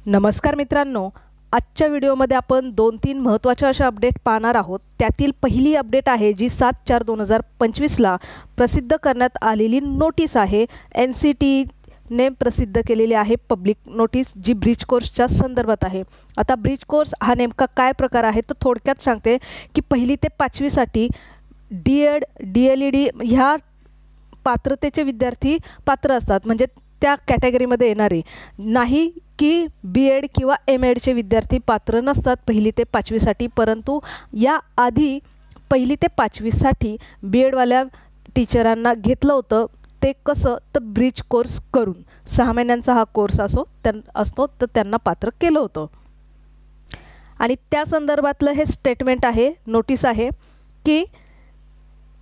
नमस्कार मित्रांनो, आजच्या व्हिडिओमध्ये आपण 2-3 महत्त्वाच्या अशा अपडेट पाहणार आहोत। त्यातील पहिली अपडेट आहे जी 7/4/2025 ला प्रसिद्ध करण्यात आलेली नोटीस आहे। NCT ने प्रसिद्ध केलेली आहे पब्लिक नोटीस जी ब्रिज कोर्सच्या संदर्भात आहे। आता ब्रिज कोर्स हा नेमका काय प्रकार आहे तर थोडक्यात सांगते की 1ली ते 5वी साठी D.Ed DLED ह्या पात्रतेचे विद्यार्थी पात्र असतात, म्हणजे त्या कॅटेगरीमध्ये येणारे नाही की B.Ed किंवा M.Ed विद्यार्थी पात्र नसतात 1ली ते 5वी साठी। परंतु या आधी 1ली ते 5वी साठी B.Ed वाल्या टीचरांना घेतलं होतं। ते कसं तर ब्रिज कोर्स करून 6 महिन्यांचा हा कोर्स असतो तर त्यांना पात्र केलं होतं। आणि त्या संदर्भातलं हे स्टेटमेंट आहे, नोटीस आहे की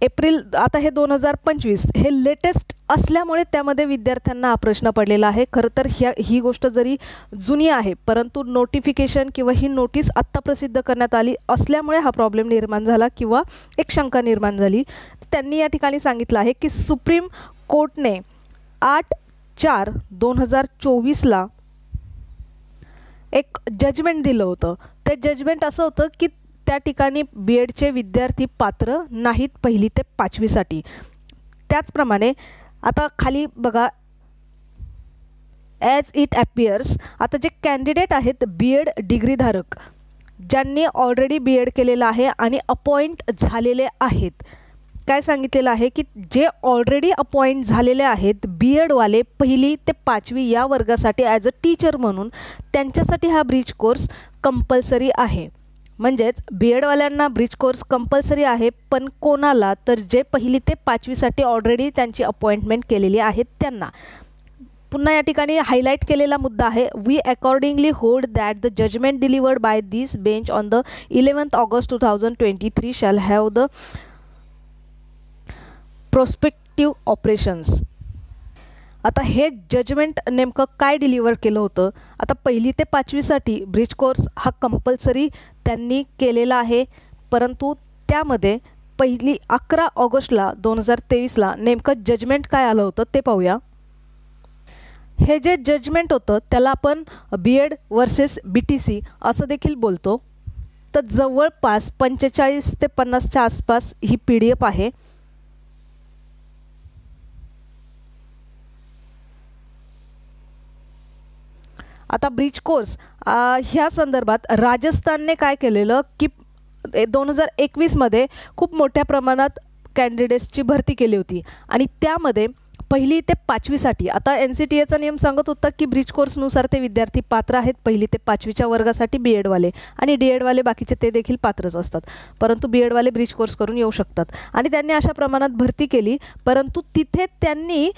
एप्रिल आता हे 2025 हे लेटेस्ट असल्यामुळे त्यामध्ये विद्यार्थ्यांना हा प्रश्न पडलेला आहे। खरं तर ही गोष्ट जरी जुनी आहे परंतु नोटिफिकेशन किंवा ही नोटीस आत्ता प्रसिद्ध करण्यात आली असल्यामुळे हा प्रॉब्लेम निर्माण झाला किंवा एक शंका निर्माण झाली। त्यांनी या ठिकाणी सांगितलं आहे की सुप्रीम कोर्टने 8/4/2024 ला एक जजमेंट दिलं होतं। ते जजमेंट असं होतं की त्या ठिकाणी B.Edचे विद्यार्थी पात्र नाहीत 1ली ते 5वी साठी। त्याचप्रमाणे आता खाली बघा, ॲज इट ॲपियर्स आता जे कॅन्डिडेट आहेत B.Ed डिग्रीधारक ज्यांनी ऑलरेडी B.Ed केलेलं आहे आणि अपॉइंट झालेले आहेत, काय सांगितलेलं आहे की जे ऑलरेडी अपॉइंट झालेले आहेत B.Ed वाले 1ली ते 5वी या वर्गासाठी ॲज अ टीचर म्हणून त्यांच्यासाठी हा ब्रिज कोर्स कंपल्सरी आहे। म्हणजेच B.Ed वाल्यांना ब्रिज कोर्स कंपल्सरी आहे, पण कोणाला तर जे 1ली ते 5वी साठी ऑलरेडी त्यांची अपॉइंटमेंट केलेली आहे त्यांना। पुन्हा या ठिकाणी हायलाइट केलेला मुद्दा आहे, we accordingly hold that the judgment delivered by this bench on the 11th August 2023 shall have the prospective operations. आता हे जजमेंट नेमकं काय डिलिव्हर केलं होतं? आता 1ली ते 5वी साठी ब्रिज कोर्स हा कंपल्सरी त्यांनी केलेला आहे, परंतु त्यामध्ये 11 ऑगस्टला 2023 ला नेमकं जजमेंट काय आलं होतं ते पाहूया। हे जे जजमेंट होतं त्याला आपण B.Ed वर्सेस BTC असं देखील बोलतो। तर जवळपास 45 ते 50च्या आसपास ही PDF आहे। आता ब्रिज कोर्स ह्या संदर्भात राजस्थानने काय केलेलं की 2021 मध्ये खूप मोठ्या प्रमाणात कॅन्डिडेट्सची भरती केली होती आणि त्यामध्ये 1ली ते 5वी साठी आता NCTA चा नियम सांगत होता की ब्रिज कोर्सनुसार ते विद्यार्थी पात्र आहेत 1ली ते 5वीच्या वर्गासाठी B.Ed वाले आणि D.Ed वाले बाकीचे ते देखील पात्रच असतात, परंतु B.Ed वाले ब्रिज कोर्स करून येऊ शकतात आणि त्यांनी अशा प्रमाणात भरती केली। परंतु तिथे त्यांनी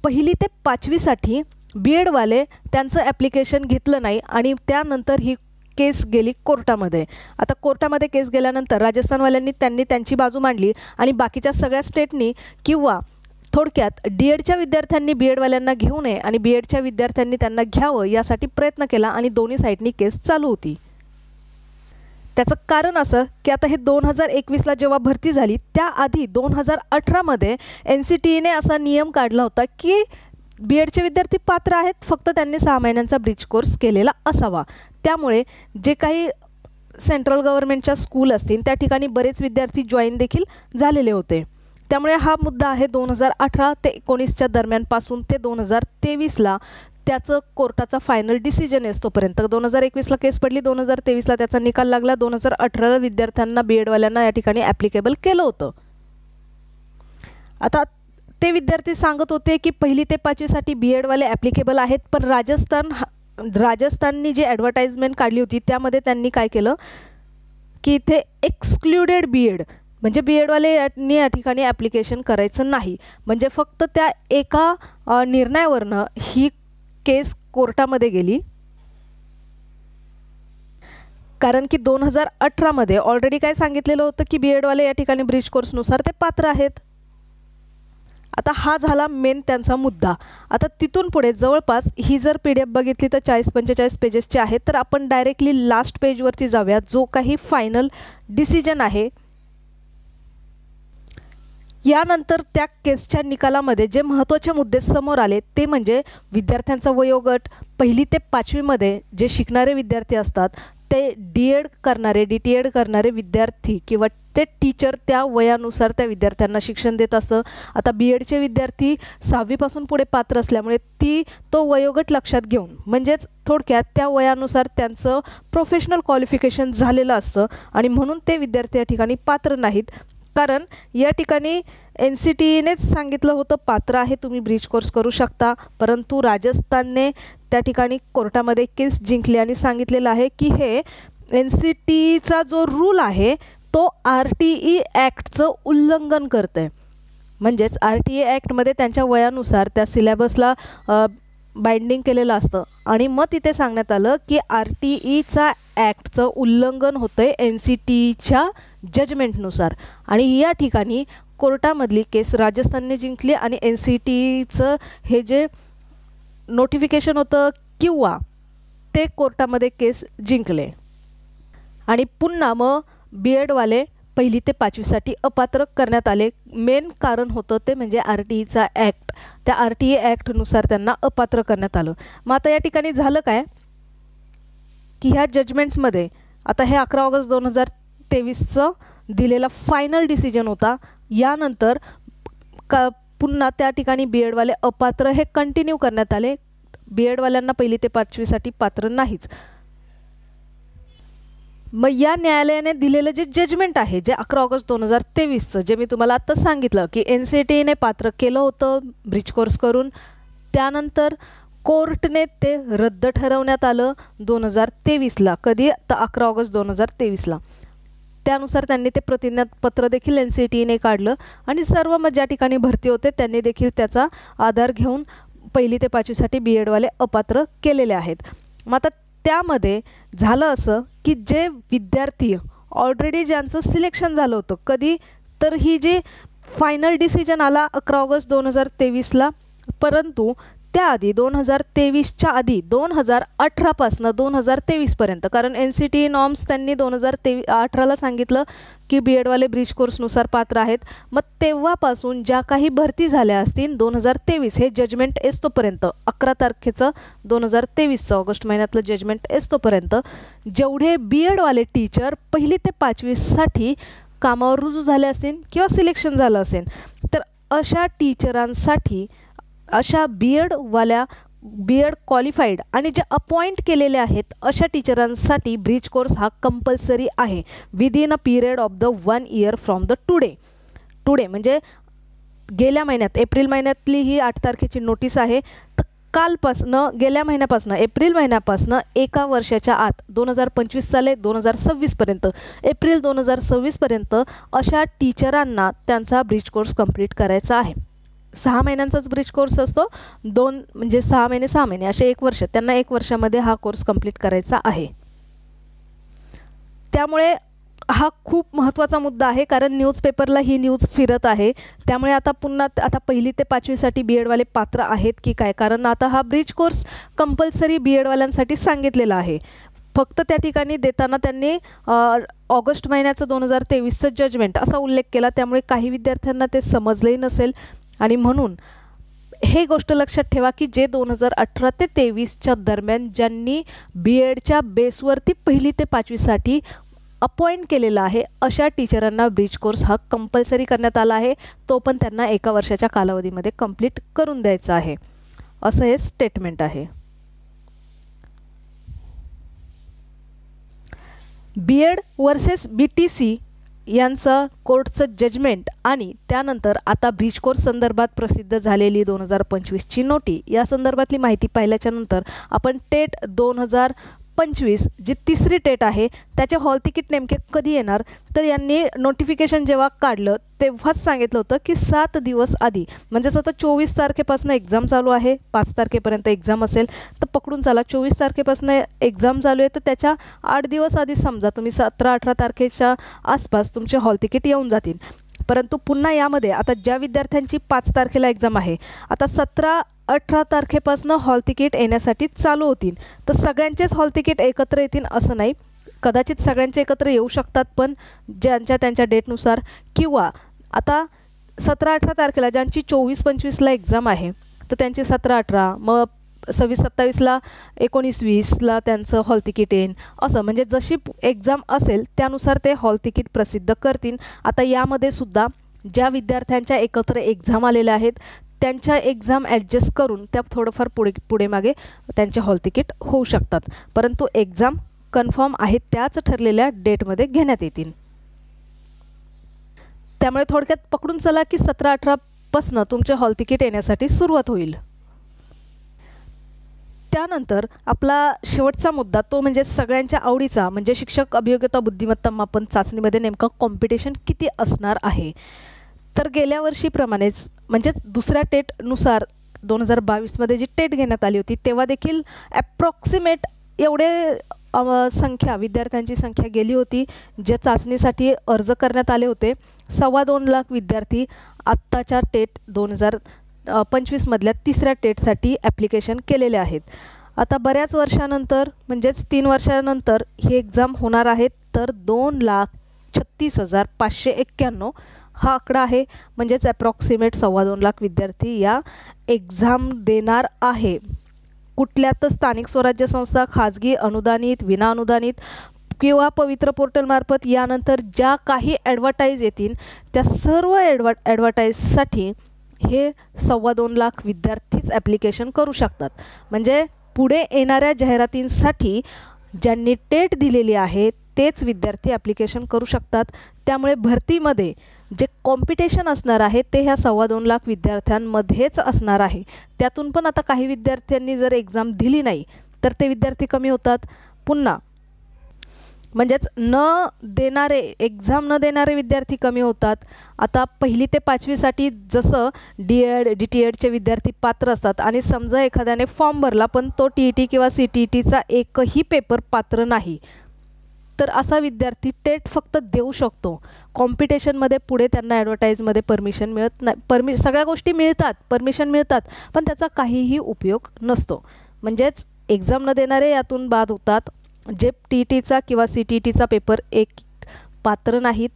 1ली ते 5वी साठी B.Ed वाले त्यांचं ॲप्लिकेशन घेतलं नाही आणि त्यानंतर ही केस गेली कोर्टामध्ये। आता कोर्टामध्ये केस गेल्यानंतर राजस्थानवाल्यांनी त्यांची बाजू मांडली आणि बाकीच्या सगळ्या स्टेटनी किंवा थोडक्यात D.Edच्या विद्यार्थ्यांनी B.Ed वाल्यांना घेऊ नये आणि B.Edच्या विद्यार्थ्यांनी त्यांना घ्यावं यासाठी प्रयत्न केला आणि दोन्ही साईडनी केस चालू होती। त्याचं कारण असं की आता हे 2021 ला जेव्हा भरती झाली त्याआधी 2018 मध्ये NCTने असा नियम काढला होता की B.Edचे विद्यार्थी पात्र आहेत, फक्त त्यांनी 6 महिन्यांचा ब्रिज कोर्स केलेला असावा। त्यामुळे जे काही सेंट्रल गव्हर्नमेंटच्या स्कूल असतील त्या ठिकाणी बरेच विद्यार्थी जॉईन देखील झालेले होते। त्यामुळे हा मुद्दा आहे 2018 ते 19च्या दरम्यानपासून ते 2023 ला त्याचं कोर्टाचा फायनल डिसिजन आहे। तोपर्यंत 2021 ला केस पडली, 2023 ला त्याचा निकाल लागला, 2018 ला विद्यार्थ्यांना B.Ed वाल्यांना या ठिकाणी ॲप्लिकेबल केलं होतं। आता ते विद्यार्थी सांगत होते की 1ली ते 5वी साठी B.Ed वाले ॲप्लिकेबल आहेत, पण राजस्थाननी जी ॲडव्हर्टाइजमेंट काढली होती त्यामध्ये त्यांनी काय केलं की इथे एक्सक्लुडेड B.Ed म्हणजे B.Ed वाले या ठिकाणी ॲप्लिकेशन करायचं नाही, म्हणजे फक्त त्या एका निर्णयावरनं ही केस कोर्टामध्ये गेली। कारण की 2018 मध्ये ऑलरेडी काय सांगितलेलं होतं की B.Ed वाले या ठिकाणी ब्रिज कोर्सनुसार ते पात्र आहेत। आता हा झाला मेन त्यांचा मुद्दा। आता तिथून पुढे जवळपास ही जर PDF बघितली तर 40-45 पेजेसची आहे। तर आपण डायरेक्टली लास्ट पेजवरती जाऊया, जो काही फायनल डिसिजन आहे यानंतर त्या केसच्या निकालामध्ये जे महत्त्वाचे मुद्दे समोर आले ते म्हणजे विद्यार्थ्यांचा वयोगट, 1ली ते 5वीमध्ये जे शिकणारे विद्यार्थी असतात ते डी.एड करणारे, डी.टी.एड करणारे विद्यार्थी किंवा ते टीचर त्या वयानुसार त्या विद्यार्थ्यांना शिक्षण देत असतं. आता बी.एडचे विद्यार्थी 6वीपासून पुढे पात्र असल्यामुळे तो वयोगट लक्षात घेऊन म्हणजेच थोडक्यात त्या वयानुसार त्यांचं प्रोफेशनल क्वालिफिकेशन झालेलं असतं आणि म्हणून ते विद्यार्थी या ठिकाणी पात्र नाहीत. कारण या ठिकाणी NCTEनेच सांगितलं होतं पात्र आहे, तुम्ही ब्रिज कोर्स करू शकता, परंतु राजस्थानने त्या ठिकाणी कोर्टामध्ये केस जिंकली आणि सांगितलेलं आहे की हे NCTEचा जो रूल आहे तो RTE ॲक्टचं उल्लंघन करतं आहे. म्हणजेच RTE ॲक्टमध्ये त्यांच्या वयानुसार त्या सिलेबसला बाइंडिंग केलेलं असतं आणि मग तिथे सांगण्यात आलं की RTEचा ॲक्टचं उल्लंघन होतं आहे NCTEच्या जजमेंटनुसार आणि या ठिकाणी कोर्टामधली केस राजस्थानने जिंकली आणि NCTEचं हे जे नोटिफिकेशन होतं किंवा ते कोर्टामध्ये केस जिंकले आणि पुन्हा मग B.एडवाले 1ली ते 5वीसाठी अपात्र करण्यात आले. मेन कारण होतं ते म्हणजे RTEचा ॲक्ट, त्या RTE ॲक्टनुसार त्यांना अपात्र करण्यात आलं. मग आता या ठिकाणी झालं काय की ह्या जजमेंटमध्ये आता हे 11 ऑगस्ट 2023चं दिलेला फायनल डिसिजन होता. यानंतर पुन्हा त्या ठिकाणी B.एडवाले अपात्र हे कंटिन्यू करण्यात आले. B.एडवाल्यांना 1ली ते 5वीसाठी पात्र नाहीच. मग या न्यायालयाने दिलेलं जे जजमेंट आहे जे 11 ऑगस्ट 2023चं जे मी तुम्हाला आत्ता सांगितलं की NCTEने पात्र केलं होतं ब्रिज कोर्स करून, त्यानंतर कोर्टने ते रद्द ठरवण्यात आलं 2023ला. कधी? तर 11 ऑगस्ट 2023ला. त्यानुसार त्यांनी ते प्रतिज्ञापत्र देखील NCTEने काढलं आणि सर्व मग ज्या ठिकाणी भरती होते त्यांनी देखील त्याचा आधार घेऊन 1ली ते 5वीसाठी B.एडवाले अपात्र केलेले आहेत. मग आता त्यामध्ये झालं असं की जे विद्यार्थी ऑलरेडी ज्यांचं सिलेक्शन झालं होतं, कधी? तर ही जी फायनल डिसिजन आला 11 ऑगस्ट 2023ला, परंतु त्याआधी 2023च्या आधी 2018पासून 2023पर्यंत, कारण NCTE नॉर्म्स त्यांनी 2018ला सांगितलं की B.एडवाले ब्रिज कोर्सनुसार पात्र आहेत. मग तेव्हापासून ज्या काही भरती झाल्या असतील 2023 हे जजमेंट येतोपर्यंत 11 तारखेचं 2023चं ऑगस्ट महिन्यातलं जजमेंट येतोपर्यंत जेवढे B.एडवाले टीचर 1ली ते 5वीसाठी कामावर रुजू झाले असतील किंवा सिलेक्शन झालं असेल तर अशा टीचरांसाठी, अशा B.एड क्वालिफाईड आणि जे अपॉइंट केलेले आहेत अशा टीचरांसाठी ब्रिज कोर्स हा कंपल्सरी आहे within a period of the 1 year from the today म्हणजे गेल्या महिन्यात एप्रिल महिन्यातली ही 8 तारखेची नोटीस आहे. तर कालपासनं, गेल्या महिन्यापासनं, एप्रिल महिन्यापासनं 1 वर्षाच्या आत 2025 साले 2026पर्यंत, एप्रिल 2026पर्यंत अशा टीचरांना त्यांचा ब्रिज कोर्स कंप्लीट करायचा आहे. 6 महिन्यांचाच ब्रिज कोर्स असतो, 2 म्हणजे 6 महिने 6 महिने असे 1 वर्ष, त्यांना 1 वर्षामध्ये हा कोर्स कंप्लीट करायचा आहे. त्यामुळे हा खूप महत्त्वाचा मुद्दा आहे कारण न्यूजपेपरला ही न्यूज फिरत आहे. त्यामुळे आता पुन्हा 1ली ते 5वीसाठी B.एडवाले पात्र आहेत की काय, कारण आता हा ब्रिज कोर्स कंपल्सरी B.एडवाल्यांसाठी सांगितलेला आहे. फक्त त्या ठिकाणी देताना त्यांनी ऑगस्ट महिन्याचं 2023चं जजमेंट असा उल्लेख केला, त्यामुळे काही विद्यार्थ्यांना ते समजलंही नसेल आणि म्हणून हे गोष्ट लक्षात ठेवा की जे 2018 ते 23च्या दरम्यान ज्यांनी B.एडच्या बेसवरती 1ली ते 5वीसाठी अपॉइंट केलेला आहे अशा टीचरांना ब्रिज कोर्स हा कंपल्सरी करण्यात आला आहे. तो पण त्यांना 1 वर्षाच्या कालावधीमध्ये कंप्लीट करून द्यायचा आहे, असं हे स्टेटमेंट आहे. B.एड वर्सेस BTC यांचं कोर्टचं जजमेंट आणि त्यानंतर आता ब्रिज कोर्स संदर्भात प्रसिद्ध झालेली 2025ची नोटी, या संदर्भातली माहिती पाहिल्याच्या नंतर आपण टेट 2025 जी 3री टेट आहे त्याचे हॉल तिकीट नेमके कधी येणार, तर यांनी नोटिफिकेशन जेव्हा काढलं तेव्हाच सांगितलं होतं की 7 दिवस आधी, म्हणजेच आता 24 तारखेपासून एक्झाम चालू आहे, 5 तारखेपर्यंत एक्झाम असेल तर पकडून चला 24 तारखेपासून एक्झाम चालू आहे तर त्याच्या 8 दिवस आधी समजा तुम्ही 17-18 तारखेच्या आसपास तुमचे हॉल तिकीट येऊन जातील. परंतु पुन्हा यामध्ये आता ज्या विद्यार्थ्यांची 5 तारखेला एक्झाम आहे, आता 17-18 तारखेपासून हॉल तिकीट येण्यासाठी चालू होतील. तर सगळ्यांचेच हॉल तिकीट एकत्र येतील असं नाही, कदाचित सगळ्यांचे एकत्र येऊ शकतात पण ज्यांच्या त्यांच्या डेटनुसार, किंवा आता 17-18 तारखेला ज्यांची 24-25ला एक्झाम आहे तर त्यांची 17-18, मग 26-27ला 19-20ला त्यांचं हॉल तिकीट येईन, असं म्हणजे जशी एक्झाम असेल त्यानुसार ते हॉल तिकीट प्रसिद्ध करतील. आता यामध्ये सुद्धा ज्या विद्यार्थ्यांच्या एकत्र एक्झाम आलेल्या आहेत त्यांच्या एक्झाम ॲडजस्ट करून त्या थोडंफार पुढे मागे त्यांचे हॉल तिकीट होऊ शकतात, परंतु एक्झाम कन्फर्म आहेत त्याच ठरलेल्या डेटमध्ये घेण्यात येतील. त्यामुळे थोडक्यात पकडून चला की 17-18 पासून तुमचे हॉल तिकीट येण्यासाठी सुरुवात होईल. त्यानंतर आपला शेवटचा मुद्दा तो म्हणजे सगळ्यांच्या आवडीचा म्हणजे शिक्षक अभियोग्यता बुद्धिमत्ता मापन चाचणीमध्ये नेमकं कॉम्पिटिशन किती असणार आहे. तर गेल्या वर्षीप्रमाणेच म्हणजेच दुसऱ्या टेटनुसार 2022मध्ये जी टेट घेण्यात आली होती तेव्हा देखील ॲप्रॉक्सिमेट एवढे संख्या विद्यार्थ्यांची संख्या गेली होती ज्या चाचणीसाठी अर्ज करण्यात आले होते. 2.25 लाख विद्यार्थी आत्ताच्या टेट 2025मधल्या तिसऱ्या टेटसाठी ॲप्लिकेशन केलेले आहेत. आता बऱ्याच वर्षानंतर म्हणजेच 3 वर्षानंतर ही एक्झाम होणार आहेत तर 2,36,591 हा आकडा आहे, म्हणजेच ॲप्रॉक्सिमेट 2.25 लाख विद्यार्थी या एक्झाम देणार आहे. कुठल्या तर स्थानिक स्वराज्य संस्था, खाजगी, अनुदानित, विनाअनुदानित किंवा पवित्र पोर्टलमार्फत यानंतर ज्या काही ॲडव्हर्टाईज येतील त्या सर्व ॲडव्हर्टाईजसाठी हे 2.25 लाख विद्यार्थीच ॲप्लिकेशन करू शकतात. म्हणजे पुढे येणाऱ्या जाहिरातींसाठी ज्यांनी टेट दिलेली आहे तेच विद्यार्थी ॲप्लिकेशन करू शकतात. त्यामुळे भरतीमध्ये जे कॉम्पिटिशन असणार आहे ते ह्या 2.25 लाख विद्यार्थ्यांमध्येच असणार आहे. त्यातून पण आता काही विद्यार्थ्यांनी जर एक्झाम दिली नाही तर ते विद्यार्थी कमी होतात. पुन्हा म्हणजेच एक्झाम न देणारे विद्यार्थी कमी होतात. आता 1ली ते 5वीसाठी जसं DED DTEDचे विद्यार्थी पात्र असतात आणि समजा एखाद्याने फॉर्म भरला पण तो TET किंवा CTETचा एकही पेपर पात्र नाही तर असा विद्यार्थी टेट फक्त देऊ शकतो. कॉम्पिटिशनमध्ये पुढे त्यांना ॲडव्हर्टाईजमध्ये परमिशन मिळत नाही. सगळ्या गोष्टी मिळतात, परमिशन मिळतात, पण त्याचा काहीही उपयोग नसतो. म्हणजेच एक्झाम न देणारे यातून बाद होतात. जे TETचा किंवा CTETचा पेपर एक पात्र नाहीत,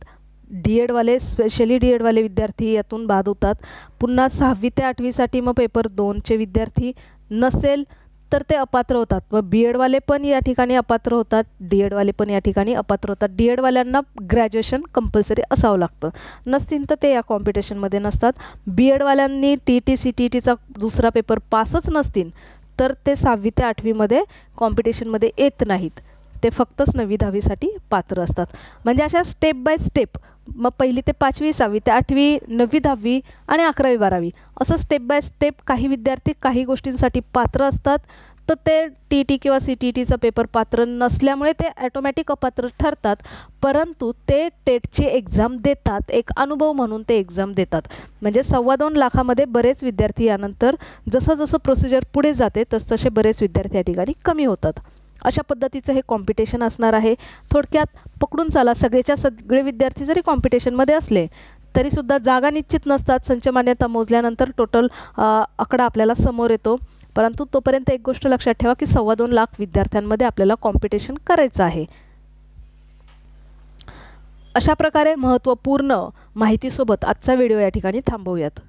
DEDवाले स्पेशली DEDवाले विद्यार्थी यातून बाद होतात. पुन्हा 6वी ते 8वीसाठी मग पेपर 2चे विद्यार्थी नसेल तर ते अपात्र होतात. मग BEDवाले पण या ठिकाणी अपात्र होतात, DEDवाले पण या ठिकाणी अपात्र होतात. DEDवाल्यांना ग्रॅज्युएशन कंपल्सरी असावं लागतं, नसतील तर ते या कॉम्पिटिशनमध्ये नसतात. BEDवाल्यांनी TET CTETचा दुसरा पेपर पासच नसतील तर ते 6वी ते 8वीमध्ये कॉम्पिटिशनमध्ये येत नाहीत, ते फक्तच 9वी 10वीसाठी पात्र असतात. म्हणजे अशा स्टेप बाय स्टेप मग 1ली ते 5वी, 6वी ते 8वी, 9वी 10वी आणि 11वी 12वी असं स्टेप बाय स्टेप काही विद्यार्थी काही गोष्टींसाठी पात्र असतात तर ते TET किंवा CTETचा पेपर पात्र नसल्यामुळे ते ॲटोमॅटिक अपात्र ठरतात. परंतु ते टेटची एक्झाम देतात, एक अनुभव म्हणून ते एक्झाम देतात. म्हणजे 2.25 लाखामध्ये बरेच विद्यार्थी यानंतर जसं जसं प्रोसिजर पुढे जाते तसतसे बरेच विद्यार्थी या ठिकाणी कमी होतात. अशा पद्धतीचं हे कॉम्पिटिशन असणार आहे. थोडक्यात पकडून चाला सगळे विद्यार्थी जरी कॉम्पिटिशनमध्ये असले तरीसुद्धा जागा निश्चित नसतात. संच मान्यता मोजल्यानंतर टोटल आकडा आपल्याला समोर येतो. परंतु तोपर्यंत एक गोष्ट लक्षात ठेवा की 2.25 लाख विद्यार्थ्यांमध्ये आपल्याला कॉम्पिटिशन करायचं आहे. अशा प्रकारे महत्त्वपूर्ण माहितीसोबत आजचा व्हिडिओ या ठिकाणी थांबवूयात.